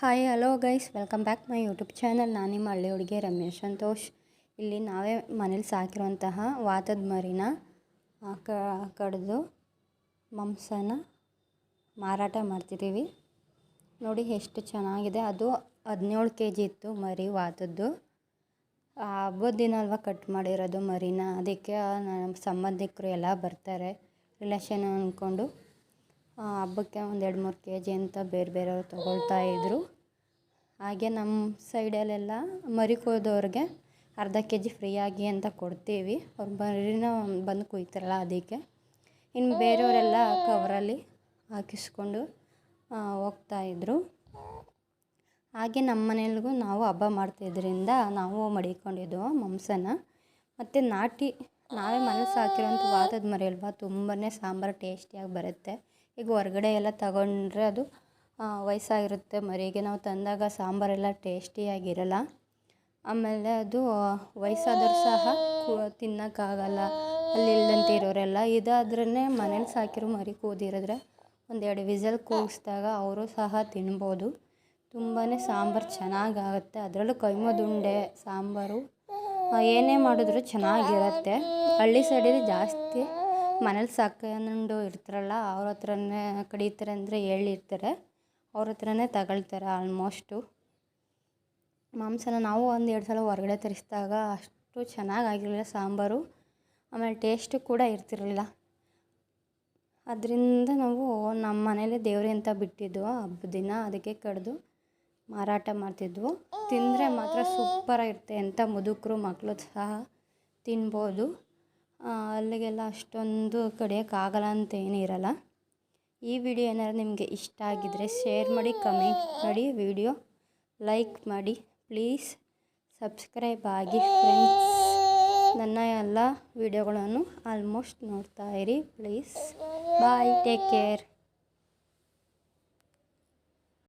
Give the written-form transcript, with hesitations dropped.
Hi hello guys, welcome back my YouTube channel. ನಾನು ನಿಮ್ಮ ಹಳ್ಳಿ ಹುಡುಗಿ ರಮ್ಯಾ ಸಂತೋಷ್. ಇಲ್ಲಿ ನಾವೇ ಮನೇಲಿ ಸಾಕಿರುವಂತಹ ವಾತದ ಮರಿನ ಕಡಿದು ಮಾಂಸನ ಮಾರಾಟ ಮಾಡ್ತಿದ್ದೀವಿ. ನೋಡಿ ಎಷ್ಟು ಚೆನ್ನಾಗಿದೆ. ಅದು 17 kg ಇತ್ತು ಮರಿ ವಾತದ್ದು. ಹಬ್ಬದ ದಿನ ಅಲ್ವಾ ಕಟ್ ಮಾಡಿರೋದು ಮರಿನ, ಅದಕ್ಕೆ ನಮ್ಮ ಸಂಬಂಧಿಕರು ಎಲ್ಲ ಬರ್ತಾರೆ, ರಿಲೇಷನ್ ಅಂದ್ಕೊಂಡು ಹಬ್ಬಕ್ಕೆ ಒಂದು 2-3 kg ಅಂತ ಬೇರೆ ಬೇರೆಯವ್ರು ತೊಗೊಳ್ತಾಯಿದ್ರು. ಹಾಗೆ ನಮ್ಮ ಸೈಡಲ್ಲೆಲ್ಲ ಮರಿ ಕೊಯ್ದವ್ರಿಗೆ ಅರ್ಧ kg ಫ್ರೀಯಾಗಿ ಅಂತ ಕೊಡ್ತೀವಿ. ಅವ್ರು ಮರಿನ ಬಂದು ಕುಯ್ತಾರಲ್ಲ ಅದಕ್ಕೆ. ಇನ್ನು ಬೇರೆಯವರೆಲ್ಲ ಕವರಲ್ಲಿ ಹಾಕಿಸ್ಕೊಂಡು ಹೋಗ್ತಾಯಿದ್ರು. ಹಾಗೆ ನಮ್ಮ ಮನೆಯಲ್ಗೂ ನಾವು ಹಬ್ಬ ಮಾಡ್ತಿದ್ದರಿಂದ ನಾವು ಮಡಿಕೊಂಡಿದ್ದೆವು ಮಾಂಸನ. ಮತ್ತು ನಾವೇ ಮನೇಲಿ ಸಾಕಿರೋಂಥ ವಾತದ ಮರಿ ಅಲ್ವಾ, ತುಂಬಾ ಸಾಂಬಾರು ಟೇಸ್ಟಿಯಾಗಿ ಬರುತ್ತೆ. ಈಗ ಹೊರಗಡೆ ಎಲ್ಲ ತಗೊಂಡ್ರೆ ಅದು ವಯಸ್ಸಾಗಿರುತ್ತೆ ಮರಿಗೆ, ನಾವು ತಂದಾಗ ಸಾಂಬಾರೆಲ್ಲ ಟೇಸ್ಟಿಯಾಗಿರಲ್ಲ. ಆಮೇಲೆ ಅದು ವಯಸ್ಸಾದರೂ ಸಹ ತಿನ್ನೋಕ್ಕಾಗಲ್ಲ, ಅಲ್ಲಿ ಇಲ್ಲದಂತೆ ಇರೋರೆಲ್ಲ. ಇದಾದ್ರೇ ಮನೇಲಿ ಸಾಕಿರೋ ಮರಿ ಕೂದಿರಿದ್ರೆ 1-2 ವಿಸಲ್ ಕೂಗಿಸಿದಾಗ ಅವರು ಸಹ ತಿನ್ಬೋದು. ತುಂಬಾ ಸಾಂಬಾರು ಚೆನ್ನಾಗಾಗುತ್ತೆ. ಅದರಲ್ಲೂ ಕೈಮದುಂಡೆ ಸಾಂಬಾರು ಏನೇ ಮಾಡಿದ್ರು ಚೆನ್ನಾಗಿರುತ್ತೆ. ಹಳ್ಳಿ ಸೈಡಲ್ಲಿ ಜಾಸ್ತಿ ಮನೇಲಿ ಸಾಕೊಂಡು ಇರ್ತಾರಲ್ಲ, ಅವ್ರ ಹತ್ರನೇ ಕಡಿತಾರೆ ಅಂದರೆ ಹೇಳಿರ್ತಾರೆ, ಅವ್ರ ಹತ್ರನೇ ತಗೊಳ್ತಾರೆ ಆಲ್ಮೋಸ್ಟು. ಮಾಂಸನ ನಾವು 1-2 ಸಲ ಹೊರಗಡೆ ತರಿಸಿದಾಗ ಅಷ್ಟು ಚೆನ್ನಾಗಾಗಿರಲಿಲ್ಲ ಸಾಂಬಾರು, ಆಮೇಲೆ ಟೇಸ್ಟು ಕೂಡ ಇರ್ತಿರಲಿಲ್ಲ. ಅದರಿಂದ ನಾವು ನಮ್ಮ ಮನೇಲಿ ದೇವ್ರಿಗೆ ಅಂತ ಬಿಟ್ಟಿದ್ವು ಹಬ್ಬದ ದಿನ, ಅದಕ್ಕೆ ಕಡಿದು ಮಾರಾಟ ಮಾಡ್ತಿದ್ವು. ತಿಂದರೆ ಮಾತ್ರ ಸೂಪರಾಗಿರುತ್ತೆ. ಎಂಥ ಮುದುಕರು ಮಕ್ಕಳು ಸಹ ತಿನ್ಬೋದು. ಅಲ್ಲಿಗೆಲ್ಲ ಅಷ್ಟೊಂದು ಕಡಿಯೋಕ್ಕಾಗಲ್ಲ ಅಂತ ಏನಿರಲ್ಲ. ಈ ವಿಡಿಯೋ ಏನಾದ್ರು ನಿಮಗೆ ಇಷ್ಟ ಆಗಿದ್ದರೆ ಶೇರ್ ಮಾಡಿ, ಕಮೆಂಟ್ ಮಾಡಿ, ವಿಡಿಯೋ ಲೈಕ್ ಮಾಡಿ, ಪ್ಲೀಸ್ ಸಬ್ಸ್ಕ್ರೈಬ್ ಆಗಿ ಫ್ರೆಂಡ್ಸ್. ನನ್ನ ಎಲ್ಲ ವಿಡಿಯೋಗಳನ್ನು ಆಲ್ಮೋಸ್ಟ್ ನೋಡ್ತಾ ಇರಿ ಪ್ಲೀಸ್. Bye, take care.